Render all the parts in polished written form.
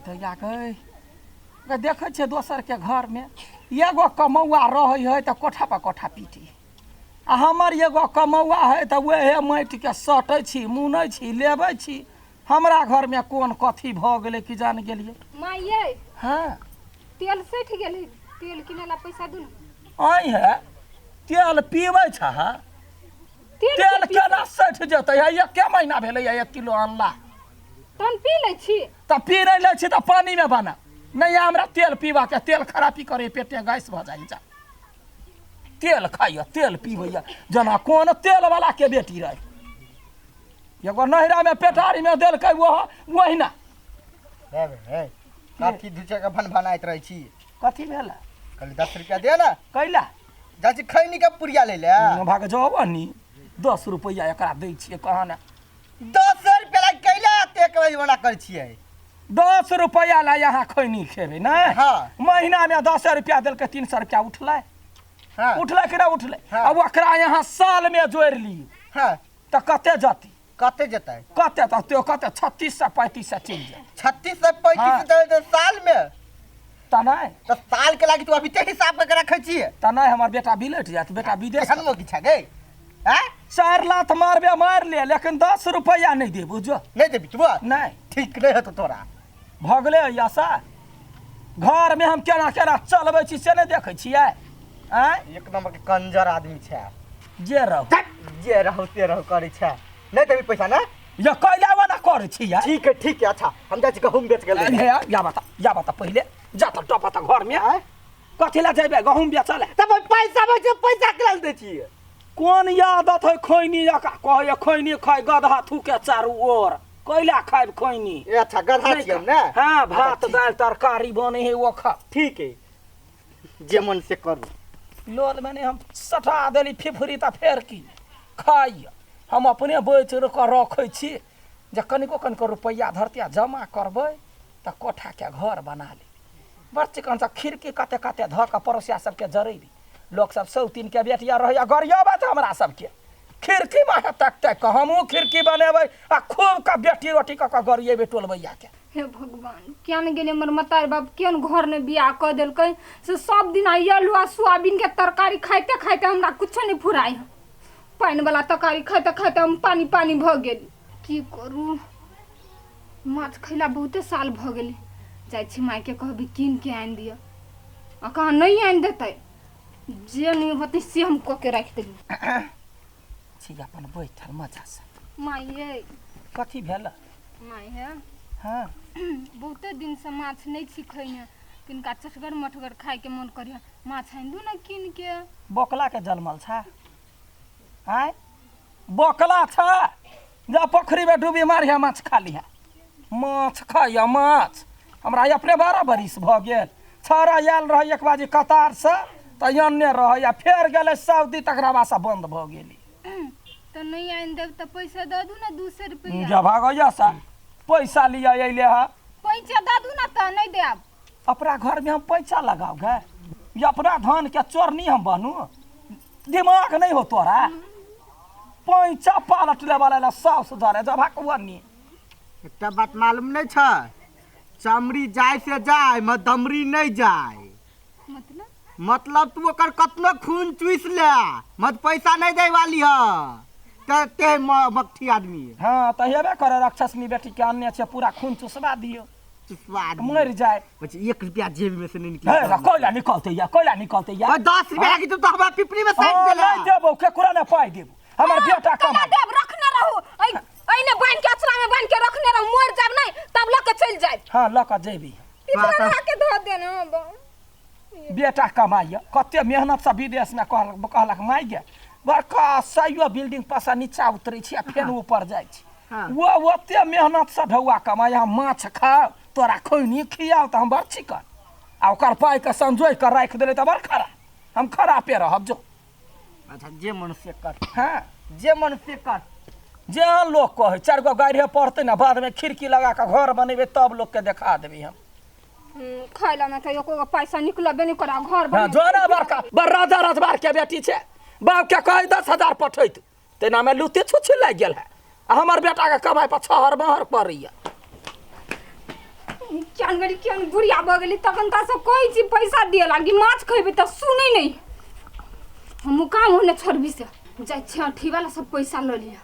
तो या कहे देखे छे दोसर के घर में एगो कमौआ रहे है तो कोठा पर कोठा पीटी आ हमर एगो कमौआ है तो वह माटि के सटै छी मुनै छी लेबै छी हमरा घर में कौन कथी भ गेलै कि जान गेलिए माँ ये हाँ तेल सठ गेलै तेल किनेला पैसा दू आई है तेल पीबै छ तेल केना सठ जेतै है एके महीना भेलै 1 किलो अनला तहन पी लै छी तो पी नहीं ले छी तो पानी में बना नहीं हमरा तेल पीवा के तेल खराबी करे पेटे गैस भ जाइ जा तेल खाइए तेल पीबैया जना कौन तेल वाला के बेटी रहे एगो नहरा में पेटारी में देलकै वही ना काठी दूचे के भन भनाइत रही छी कथी भेला कल 10 रुपया दे ना कैला जाची खैनी के पुरिया ले ले भाग जाओ नी 10 रुपया एकरा दै छिए कहाँ ना 10 रुपया ला कैला ते के बना कर छिए 10 रुपया ला यहाँ खैनी खेबे ना हाँ महीना में 10 रुपया देलकै 300 रुपया उठलै हाँ उठलै कि ना उठलै हाँ। अब ओकरा यहाँ साल में जोड़ लिए हाँ तो कते जाती कते जतै कते तो त्यो कते 3600 3500 चल जाए 36 से 35 तो साल में त नहीं तो साल के लागी तू अभी ते हिसाब के रखै छिए त नहीं हमर बेटा बिलट जात बेटा विदेश हम की छ गए हैं 4 लाख मारबे मार ले लेकिन 10 रुपया नहीं दे बुझो नहीं देबी तू नहीं ठीक नहीं है तो तोरा भगले ऐसा घर में हम केना केना चलबै छी से नहीं देखै छियै एक नंबर के कंजर आदमी छै जे रहो जे रहो ते रहो करे छै नहीं देबी पैसा ना ये कैलावा ना करे छियै ठीक है अच्छा हम जा छी गहूम बेच गेल या बता पहले जा त टपा त घर में कथी ला जेबे गहूम बेचले तब पैसा बचे पैसा केला दे छिए कौन यादत है खैनी का कहे खैनी खाय गधा थूके चारू ओर कैला खाब खैनी ए अच्छा गधा छिए ना हां भात दाल तरकारी बने है वो खा ठीक है जे मन से करू लोल मैंने हम सटा देली फिफरी त फेर की खाई हम अपने बेच कर रखै छी जे कनिको रुपया धरतिया जमा करबै त कोठा के घर बना ली बच्चे कन खिड़की कते कते ध के पड़ोसिया सबके जरैली लोग सब सौतीन के बेटिया रहैया गरियाबा त हमरा सबके खिड़की में तक तक हमहू खिड़की बनेबै आ खूब का बेटी रोटी क गरिएबे टोलबैया के हे भगवान केन गेले हमर मतार बाप केन घर ने बियाह क देलकै से सब दिन आलू आ सोयाबीन के तरकारी खाइते खाइते हमरा कुछ नहीं फुराई पानी वाला तरकारी खाइते खाइते हम पानी पानी भ गेली की करू माछ खैला बहुते साल भ गेली जाय छी माय के कहबी कीन के आन दिया आ कहाँ नहीं आन देतै जे नहीं होतै से हम क के राख देबी छी अपन बैठल मजा से माय ये कथी भेल माय है हां बहुते दिन से माछ नहीं छी खैने किनका चटगर मटगर खाए के मन करिया माछ आन दू ना कीन के बोकला के जलमल छ आय बोकला छ जा पोखरी में डूबी मारिया माछ खा लिया माछ खाइया माछ हमरा अपने 12 बरिस भ गेल छौरा आयल रह एक बाजी कतार से त यन्ने रहया फेर गेले सऊदी तकरा बासा बंद भ गेली तो नहीं आन देब त पैसा द दू ना 200 रुपया जा भागया सा पैसा लिया अइले हा पैसा द दू ना त नहीं देब अपना घर में हम पैसा लगाओ गे ये अपना धान के चोरनी हम बनू दिमाग नहीं हो तोरा पैसा पालट ले वाला साउस धरे जब हकवनी एकटा बात मालूम नहीं छ चमड़ी जाय से जाय मदमरी नहीं जाय मतलब तू ओकर कतनो खून चुइस ले मत पैसा नहीं दे वाली ह ते मक्ठी आदमी हां त हेबे करे राक्षसनी बेटी के अन्य छे पूरा खून चुसवा दियो स्वाद मर जाए बच्चे 1 रुपया जेब में से नहीं है कोयला निकलते या 10 रुपया की तो हमरा पिपरी में साइड देला नहीं देबो केकरा ने पाई देबो हमर बेटा कमा देब रखने रहू एने बांध के अचरा में बांध के रखने रहू मर जाब नहीं तब ल के चल जाए हां ल के जेबी पिपरा के धो देना बेटा कमाइए कते मेहनत से विदेश में कहलक माई गे बड़का साइयो बिल्डिंग पर नीचा उतरे छी आ फेर ऊपर जाय छी वो ओते मेहनत से ढौआ कमाया माछ खा तोरा खैनी खियाओ त हम बड़ चिकन आ ओकर पाई के संजोय कर राख देले त बड़ खरा हम खरा पे रहब जो अच्छा जे मन से कर हां जे मन से कर जे लोग कहे 4 गो गाड़ी पड़ते ना बाद में खिड़की लगा के घर बनेबे तब लोग के दिखा देबी हम खाइला में त एको पैसा निकलबे नहीं करा घर हां जोना बड़का बड़ राजा राजबार के बेटी छे बाप के कहे 10,000 पठैत तेना में लुते छुछे लाग गेल है हमर बेटा के कमाई पर 6 महर पड़िया केहन गरी केहन बुढ़िया भऽ गेली तखन तऽ से कोई चीज पैसा दिए लागी माछ खइबे तऽ सुनै नहीं हम काम होने छोड़बी से जाय छी अठी वाला सब पैसा ल लिया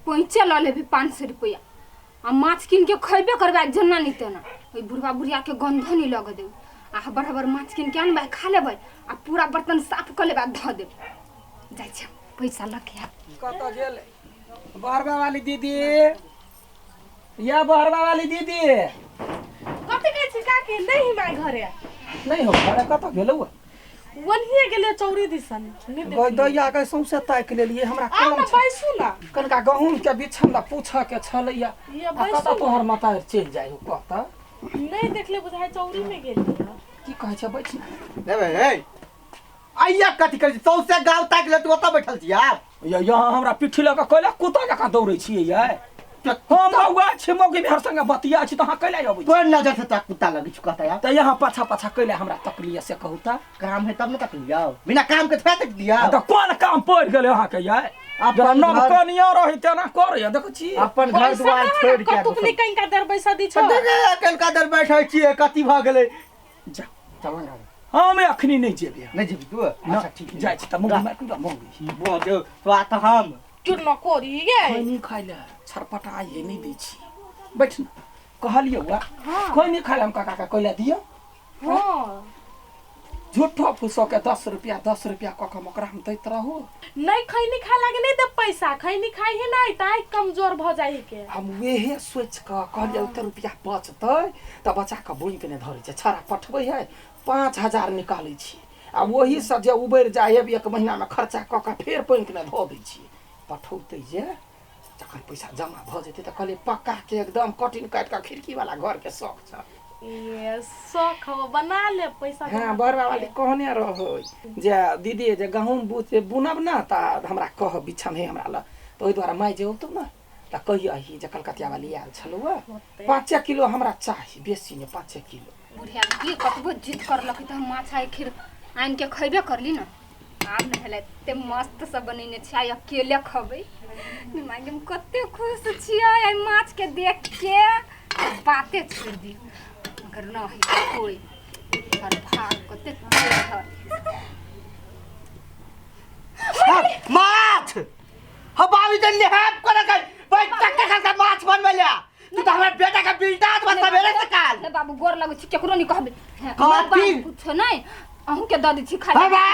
पैंचे ल लेबे 500 रुपया आ माछ किन के खइबे करबे जना नहीं तेना ओई बुढ़वा बुढ़िया के गंध नहीं लग देब आ बराबर माछ किन के आनबे खा लेबे आ पूरा बर्तन साफ कर लेबे ध देब जाय छी पैसा ल के कत गेल बहरबा वाली दीदी या बहरबा वाली दीदी कते कहै छी काकी नहीं माय घरे नहीं हो घरे कत गेलौ वनिए गेले चौरी दिसन गई दैया के सौंसे ताक लेलिए हमरा आउ काम न छै बैसू ना कनका गहूम के बिछन दा पूछा के छलैया ये कत बैसू तोहर माता चल जाय हो कत नहीं देखले बुझाय चौरी में गेली की कहै छै बैठ हे भाई हे आइया कथी कर सौसे गाँव ताक ले तू ओतऽ बैठल छी यार यहाँ हमरा पिठी लगा कैला कुत्ता जका दौड़ै छियै ये हम बौआ छी मौगी भेर संगे बतिया छी तहाँ कैला अबै तोर नजर से तक कुत्ता लगी छु कहता यार त यहाँ पाछा पाछा कैला हमरा तकलिए से कहू त काम है तब न तक लिया बिना काम के थोड़ा तक दिया त कोन काम पड़ गेलै अहाँ के ये जरा अपन नव घर कनिया रही तेना करे देख छी अपन घर दुआर छोड़ के कतुकनी कहीं का दर बैसा दी छो कल का दर बैठै छी कथी भ गेलै जा चल हम अखनी नहीं जेबे नहीं जेबी तू अच्छा ठीक जाय छी त मौगी मार के मौगी बो दे तो आ त हम क्यों न कोरी गे खैनी खाइले छरपटा ये नहीं दै छी बैठ न कहलिए हुआ खैनी खाइले हम काका का कैला दियो हां झूठो फुसो के 10 रुपया क के मकरा हम दैत रहू नहीं खैनी खा लागे नहीं दे पैसा खैनी खाई है नहीं ताई कमजोर भ जाई के हम वेहे सोच के कहलिए उते रुपया बचतै त बच्चा के बुइन के ने धरै छै छरा पठबै है 5000 निकालै छी आ वही से जे उबर जाय है एक महीना में खर्चा क के फेर पैन के ने ध दै छी पठौतै जे जखन पैसा जमा भ जेतै त कहलिए पक्का के एकदम कटिन काट के खिड़की वाला घर के शौक छ ये शौक हो बना ले पैसा हां बरबा वाली कहने रहो जे दीदी जे गहूम बुनब ना त हमरा कह बिछन है हमरा ल त ओइ द्वारा माय जे होतौ ना त कहिया ही जे कलकतिया वाली आयल छलौ 5 किलो हमरा चाही बेसी ने 5 किलो बुढ़िया की कतबो जिद करलक त हम माछ आइ खीर आइन के खइबे करली न आब न भेलै ते मस्त सब बनेने छै अकेले खबै मांगे हम कते खुश छियै आइ माछ के देख के बाते छोड़ दी मगर नहीं कोई हर भाग कते है माछ ह बाबी जन ले हैप करे के बैठ तक के माछ बनबे ले तू त हमर बेटा का बिल्डात बता बेरे से काल ले बाबू गोर लगै छी केकरो नहीं कहबे कथी कुछ नहीं अहूं के दादी छी खा बाबा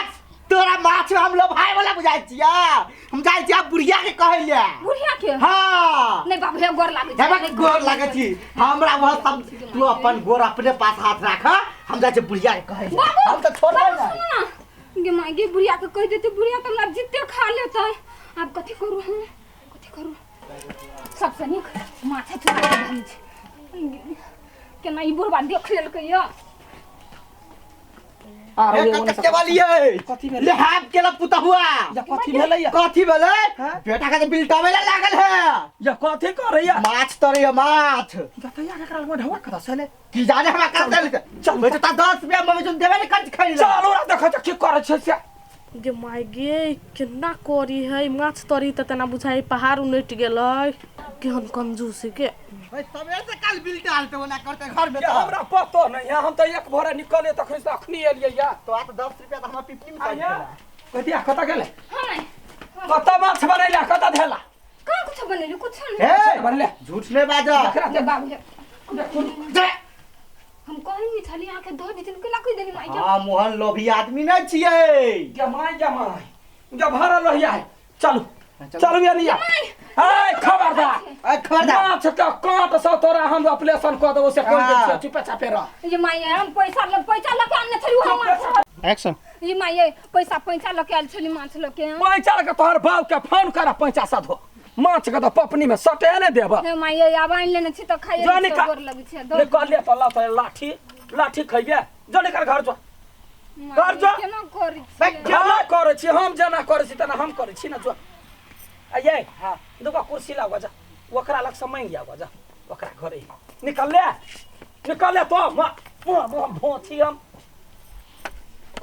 तोरा माछ हम लो भाई वाला बुझाइ छिया हम जाय छिया बुढ़िया के कहै ले बुढ़िया के हां नहीं बाबू हे गोर लागै छी हेबे गोर लागै छी हमरा वह सब तू अपन गोर अपने पास हाथ राख हम जाय छी बुढ़िया के कहै ले हम त छोड़ ना गे मागे बुढ़िया के कह देती बुढ़िया त हमरा जित्ते खा लेतै अब कथि करू हम कथि करू सबसे नीक माथा चुरा के धइ छै केना ई बुढ़वा देख लेलकै या ए कतके वाली है कथी भेलै ले हैप केला पुता हुआ या कथी भेलै या कथी भेलै बेटा का बिल्टावे ला लागल है या कथी करैया माछ तरे माछ गतैया के काल में ढवा कथा सले की जाने हमरा कर दे चल बेटा ता 10 रुपया में जो देबे ने कर खाई ले चलो रा देख त की करे छै से गे माय गे केना कोरी है माछ तरी त तना बुझाई पहाड़ उनट गेलै केहन कंजूस के भाई सबे से काल बिल्टाल तो ना करते घर में या तो हमरा पतो नहीं हम त एक भोरे निकले तखन से अखनी एलियै या तो आ 10 रुपया तो हम पिपली में आया कर कथिया कता गेले हां कता माछ बनैला कता धेला का कुछ बनेलु कुछ नहीं ए बनले झूठ ने बाजा ले बाबू दे हम कहीं नहीं छली आके धो दितिन केला कहि देनी माई हां मोहन लोभी आदमी न छियै जमाई जब भरल रहिया चलू चलू या नहीं ए खबरदार ए खबरदार माछ का काट स तोरा हम ऑपरेशन क देबो से कोन दे चुपे चापे रह ये माई हम पैसा लके आने छली हम एक्शन ये माई पैसा लके आल छली माछ लके पैसा के तोहर बाप के फोन कर पैसा साधो माछ के तो पपनी में सटे ने देब हे माई आब आइन लेने छी त खाइए जाने का गोर लगे छै निकल ले तो लाठी खइबे जो निकल घर जो घर जो केना करै केना करे छी हम जना करे छी तना हम करे छी ना जो आये हां दुगो कुर्सी लाग जा ओकरा लग से मांग जाओ जा ओकरा घरे निकल ले तो भोथी हम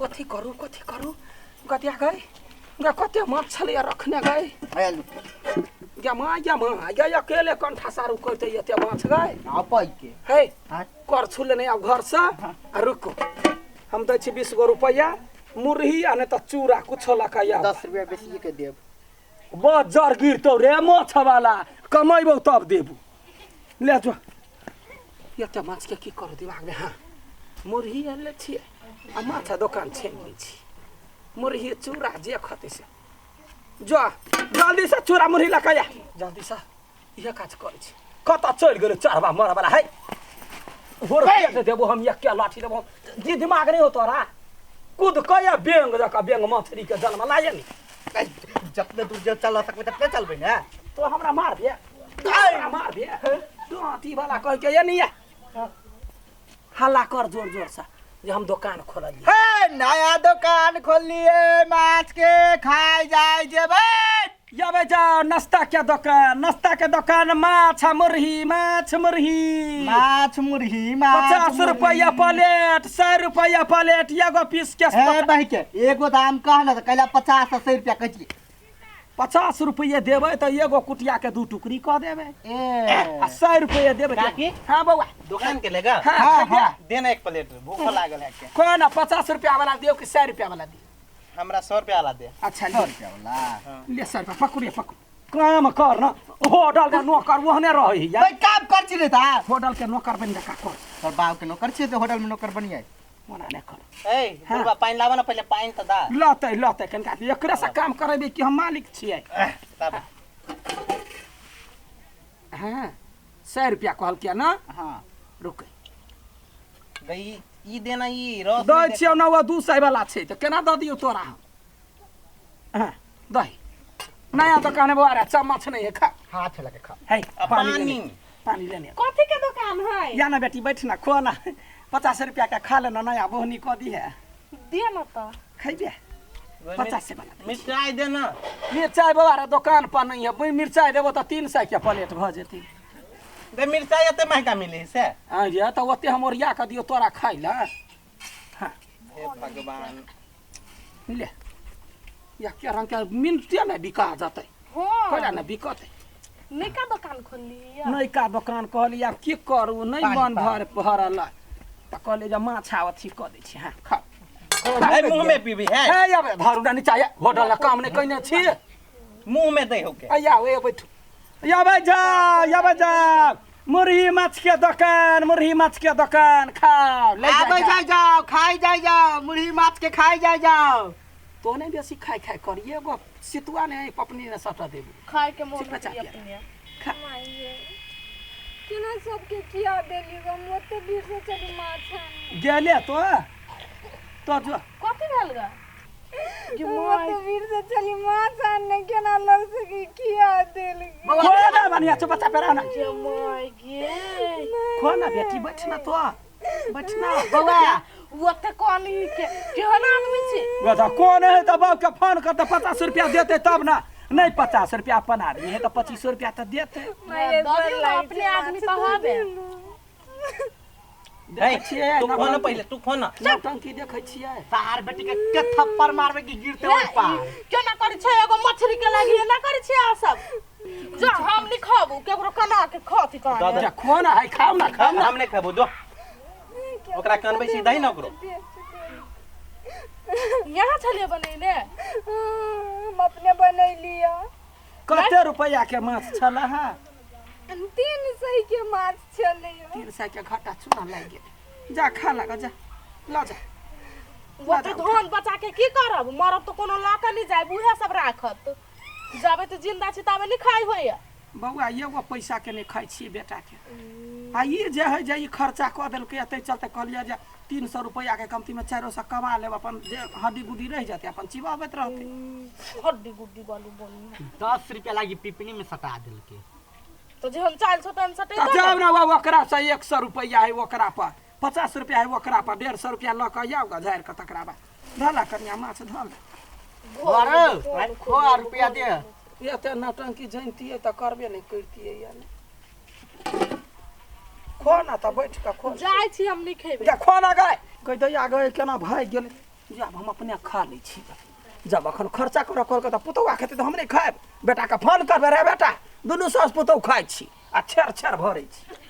कथी करू कथिया गए कते माछ छले रखने गए या अकेले कंठा सारू करते एते माछ गए आपै के हे हाँ? कर छुले नहीं अब घर से आ रुको हम दै छी 20 गो रुपया मुरही आ नहीं तो चूड़ा कुछ लकाया 10 रुपया बेसी के देब बजार गिरतौ रे माछ वाला कमेबौ तब देबू ले जो एते माछ के की कर दिमाग में हाँ मुरही ले छी आ माछ दुकान छेन लै छी मुरही चूड़ा जे खते से जो जल्दी से चूड़ा मुरही लकाया जल्दी से ये काज करे छी कत चल गेल चरबा मर वाला है होर के देबो हम एक के लाठी देबो जी दिमाग नहीं हो तोरा कूद कया बेंग जका बेंग मछली के जन्म लाये नी जतने दूर जे चल सकबे ततने चलबे ने तो हमरा मार दे मार दे डोटी वाला कह के ये नहीं हल्ला कर जोर जोर से जे हम दुकान खोललिए हे नया दुकान खोलिए माछ के खाई जाय जेबे याबे जा नाश्ता के दुकान माछ मुरही माछ मुरही माछ 50 रुपया प्लेट 100 रुपया प्लेट एगो पीस के हे भाई के एगो दाम कह ना कहला 50 100 रुपया कह 50 रुपये देवे तो एगो कुटिया के 2 टुकड़ी कह देवे ए 100 रुपये देवे काकी? हाँ बउआ दुकान के लेगा हाँ देना एक प्लेट भूख लागल है के कौन 50 रुपया वाला दियो कि 100 रुपया वाला दियो हमरा 100 रुपया वाला दे अच्छा 100 रुपया वाला ले 100 रुपया पकड़ काम कर ना होटल के नौकर वहने रही या भाई काम कर छी रे ता होटल के नौकर बन का कर तोर बाप के नौकर छी तो होटल में नौकर बनिए मना नहीं कर ए बुढ़वा पानी लावा ना पहले पानी तो दा लते कनका एकरे से काम करेबे कि हम मालिक छियै तब हाँ 100 रुपया कहल के ना हां रुक गई ई देना ई रस दै छियौ ना वो 200 वाला छै तो केना द दियौ तोरा हां दही नया दुकान है बारे चम्मच नहीं है खा हाथ लगे खा है पानी लेने कथी के दुकान है या ना बेटी बैठ ना खो ना 50 रुपया का खा लेना नया बोहनी कह दी है दे ना तो खैबे 50 वाला मिर्चाई देना मिर्चाई बाबा दुकान पर नहीं है मिर्चाई देबो तो 300 के प्लेट भ जेती दे मिर्चाई एते महंगा मिले से हां ये तो ओते हम ओरिया के दियो तोरा खाइ ला हां हे भगवान ले या के रंग के मिनटे में बिका जाते हां कोला ना बिकते नैका दुकान खोलली नैका दुकान कहली आब की करू नहीं मन भर भरल त कहले जे माछा अथी क दै छी हां खा ए मुंह में पीबी है हे याबे धरू ना नीचा होटल का काम नहीं कइने छी मुंह में दे होके आया ए बैठू याबे जा मुरही माछ के दुकान खाओ ले आबै जाय जाओ खाई जाय जाओ मुरही माछ के खाई जाय जाओ तो नहीं बेसी खाई करिए एगो सितुआ ने पपनी ने सटा देबू खाए के मोह सितुआ चापिया। अपने खा केना सबके किया देली गो मोते बीर से चली माछ गेले तो जो कथी भेल ग कि मोते बीर से चली माछ ने केना लग सकी किया देली खोना बनिया चुप चाप रह ना जमाई गे खोना बेटी बैठना तो बैठना बौआ ओते कहली के केहन आदमी छी बता कौन है तो बाप के फोन कर तो 50 रुपया देते तब ना नहीं 50 रुपया अपन आदमी है तो 25 रुपया तो देते अपने आदमी तो हबे देखिए तू खोना पहले तू खोना नौटंकी देखे छियै तार बेटी के थप्पड़ मारबे की गिरते ओइ पार केना करै छै एगो मछली के लागि ना करै छै आ सब जो हम लिखबू केकरो कना के खती कहां जा खोना है खाओ ना हम नहीं खाबो दो ओकरा कनबै सीधा ही न करो यहाँ छलिए बनैले हम अपने बनैलिया कते रुपया के माछ छला है 300 के माछ छलिए 300 के घाटा चूना लाग गेल जा खा लगा जा ला जा वो तो धन बचा के की करब मरब तो कोनो लाके नहीं जाय बुढ़ा सब राखत जाबे तो जिंदा छी ताबे नहीं खाई होय बउआ एगो पैसा के नहीं खाई छी बेटा के आ ये जे है जे खर्चा क देलकै एते चलते कहलिया जे 300 रुपया के कमती में 400 कमा लेब अपन जे हड्डी गुड्डी रह जाते अपन चिबाबैत रहते हड्डी गुड्डी वाली बनी 10 रुपया लागी पिपनी में सटा देलके तो जे हम 400 टन सटे तो जाब ना बाबा ओकरा से 100 रुपया है ओकरा पर 50 रुपया है ओकरा पर 150 रुपया ल के आउ झाड़ के तकरा बा धला कन्या माछ धल घर खो रुपया दे एते नौटंकी जानतिए त करबे नहीं करतिए या नहीं खो ना त बैठ के खो जाय छी हम नहीं खेबे जा खो ना गए कह दैया गए केना भाग गेल जब हम अपने खा लै छी जब अखन खर्चा कर कल के त पुतौआ खेते त हम नहीं खाएब बेटा के फोन करबे रे बेटा दुनू सास पुतौह खाइ छी आ छेर छेर भरै छी